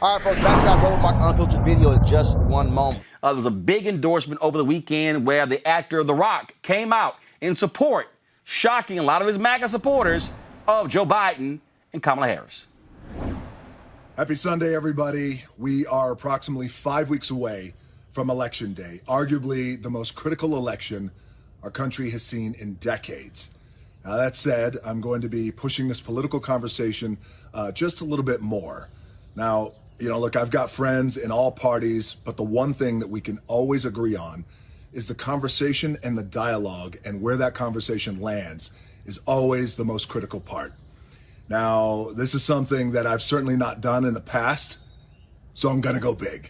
All right, folks, back to that Roll Mark Unfiltered video in just one moment. There was a big endorsement over the weekend where the actor The Rock came out in support, shocking a lot of his MAGA supporters, of Joe Biden and Kamala Harris. Happy Sunday, everybody. We are approximately 5 weeks away from Election Day, arguably the most critical election our country has seen in decades. Now, that said, I'm going to be pushing this political conversation just a little bit more. Now, look, I've got friends in all parties, but the one thing that we can always agree on is the conversation and the dialogue, and where that conversation lands is always the most critical part. Now, this is something that I've certainly not done in the past, so I'm gonna go big.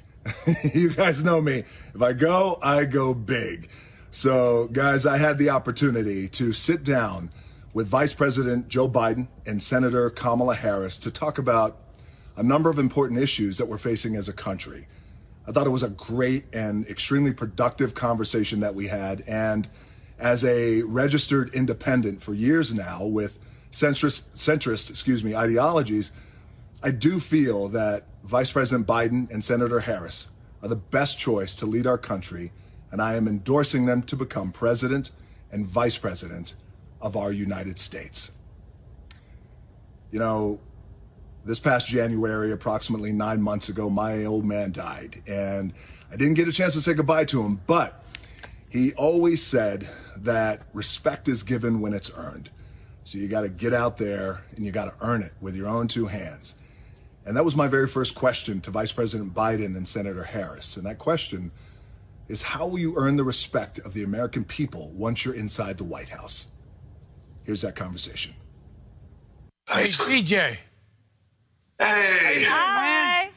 You guys know me. If I go big. So, guys, I had the opportunity to sit down with Vice President Joe Biden and Senator Kamala Harris to talk about a number of important issues that we're facing as a country. I thought it was a great and extremely productive conversation that we had. And as a registered independent for years now with centrist ideologies, I do feel that Vice President Biden and Senator Harris are the best choice to lead our country, and I am endorsing them to become president and vice president of our United States. This past January, approximately 9 months ago, my old man died, and I didn't get a chance to say goodbye to him, but he always said that respect is given when it's earned. So you got to get out there and you got to earn it with your own two hands. And that was my very first question to Vice President Biden and Senator Harris. And that question is, how will you earn the respect of the American people once you're inside the White House? Here's that conversation. Hey, CJ. Hey. Hi.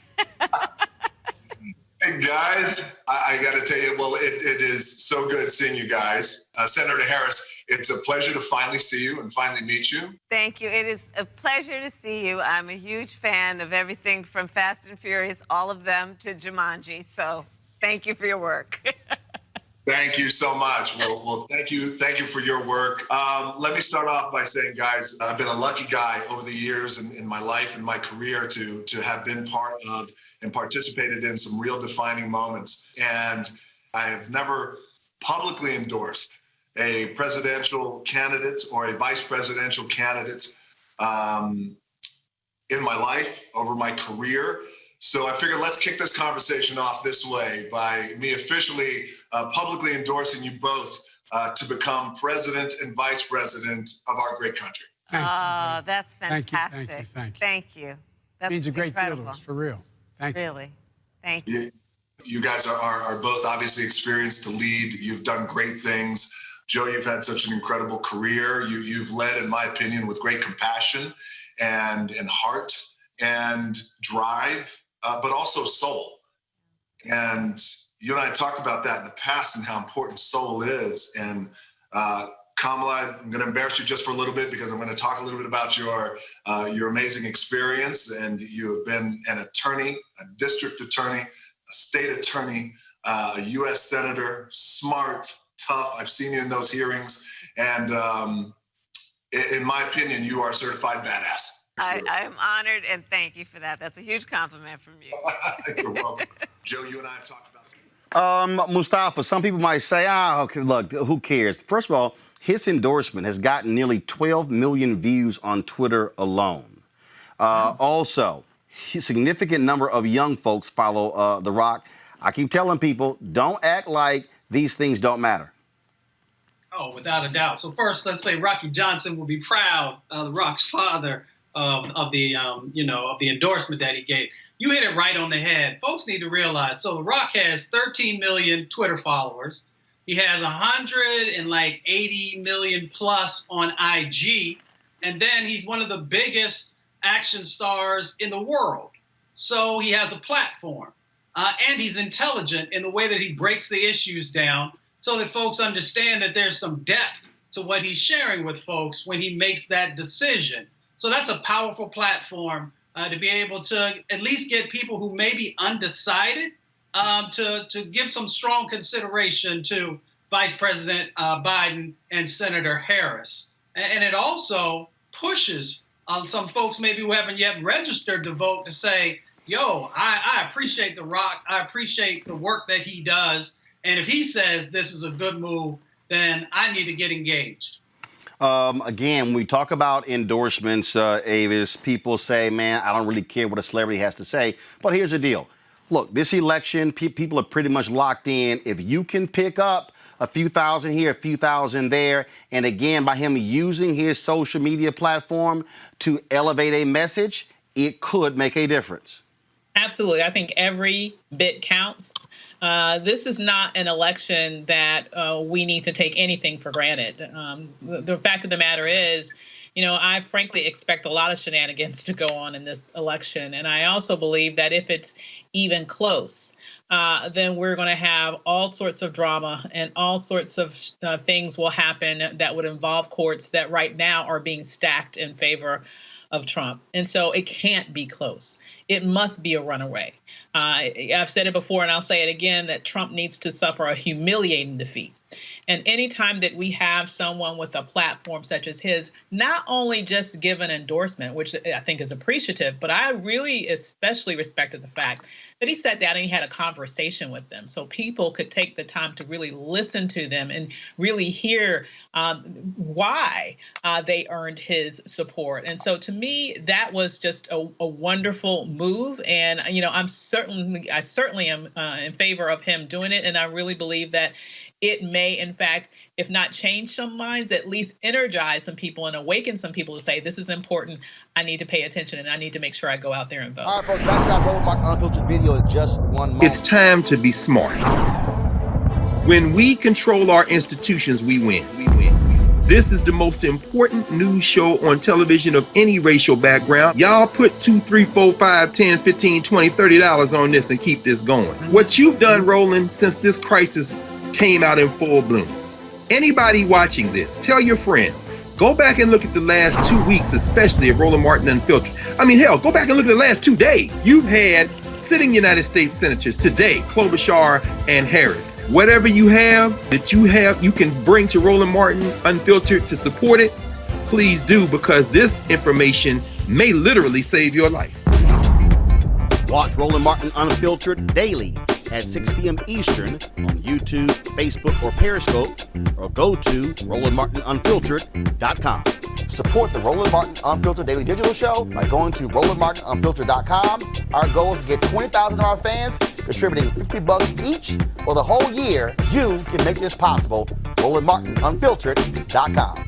Hey, guys. I got to tell you, well, it is so good seeing you guys. Senator Harris, it's a pleasure to finally see you and finally meet you. Thank you. It is a pleasure to see you. I'm a huge fan of everything from Fast and Furious, all of them, to Jumanji. So thank you for your work. Thank you so much. Well, thank you for your work. Let me start off by saying, guys, I've been a lucky guy over the years in my life and my career to have been part of and participated in some real defining moments. And I have never publicly endorsed a presidential candidate or a vice presidential candidate in my life, over my career. So I figured let's kick this conversation off this way by me officially publicly endorsing you both to become president and vice president of our great country. Oh, that's fantastic. Thank you. That's means a great incredible. deal to us, for real. Thank you. Really. Thank you. You guys are both obviously experienced to lead. You've done great things. Joe, you've had such an incredible career. You've led, in my opinion, with great compassion and heart and drive, but also soul. And you and I talked about that in the past and how important soul is. And Kamala, I'm going to embarrass you just for a little bit because I'm going to talk a little bit about your amazing experience. And you have been an attorney, a district attorney, a state attorney, a U.S. senator, smart, tough. I've seen you in those hearings. And in my opinion, you are a certified badass. I'm honored, and thank you for that. That's a huge compliment from you. You're welcome. Joe, you and I have talked about it. Mustafa, some people might say, okay, look, who cares? First of all, his endorsement has gotten nearly 12 million views on Twitter alone. Also, a significant number of young folks follow The Rock. I keep telling people, don't act like these things don't matter. Oh, without a doubt. So first, let's say Rocky Johnson will be proud, The Rock's father, of the endorsement that he gave. You hit it right on the head. Folks need to realize, so The Rock has 13 million Twitter followers. He has 180 million plus on IG. And then he's one of the biggest action stars in the world. So he has a platform. And he's intelligent in the way that he breaks the issues down so that folks understand that there's some depth to what he's sharing with folks when he makes that decision. So that's a powerful platform to be able to at least get people who may be undecided to give some strong consideration to Vice President Biden and Senator Harris. And it also pushes some folks maybe who haven't yet registered to vote to say, yo, I appreciate The Rock. I appreciate the work that he does. And if he says this is a good move, then I need to get engaged. Again, when we talk about endorsements, Avis, people say, man, I don't really care what a celebrity has to say. But here's the deal. Look, this election, people are pretty much locked in. If you can pick up a few thousand here, a few thousand there, and again, by him using his social media platform to elevate a message, it could make a difference. Absolutely. I think every bit counts. This is not an election that we need to take anything for granted. The fact of the matter is, I frankly expect a lot of shenanigans to go on in this election. And I also believe that if it's even close, then we're going to have all sorts of drama and all sorts of things will happen that would involve courts that right now are being stacked in favor of Trump. And so it can't be close. It must be a runaway. I've said it before and I'll say it again, that Trump needs to suffer a humiliating defeat. And anytime that we have someone with a platform such as his, not only just give an endorsement, which I think is appreciative, but I really especially respected the fact that he sat down and he had a conversation with them so people could take the time to really listen to them and really hear why they earned his support. And so to me, that was just a wonderful move. And, I certainly am in favor of him doing it. And I really believe that it may, in fact, if not change some minds, at least energize some people and awaken some people to say, this is important. I need to pay attention and I need to make sure I go out there and vote. All right, folks, back to that Roland Martin Unfiltered video in just one moment. It's time to be smart. When we control our institutions, we win. This is the most important news show on television of any racial background. Y'all put $2, $3, $4, $5, $10, $15, $20, $30 on this and keep this going. What you've done, Roland, since this crisis came out in full bloom. Anybody watching this, tell your friends, go back and look at the last 2 weeks, especially of Roland Martin Unfiltered. I mean, hell, go back and look at the last 2 days. You've had sitting United States senators today, Klobuchar and Harris. Whatever you have that you can bring to Roland Martin Unfiltered to support it, please do, because this information may literally save your life. Watch Roland Martin Unfiltered daily at 6 p.m. Eastern on YouTube, Facebook, or Periscope, or go to RolandMartinUnfiltered.com. Support the Roland Martin Unfiltered Daily Digital Show by going to RolandMartinUnfiltered.com. Our goal is to get 20,000 of our fans contributing $50 each for the whole year. You can make this possible. RolandMartinUnfiltered.com.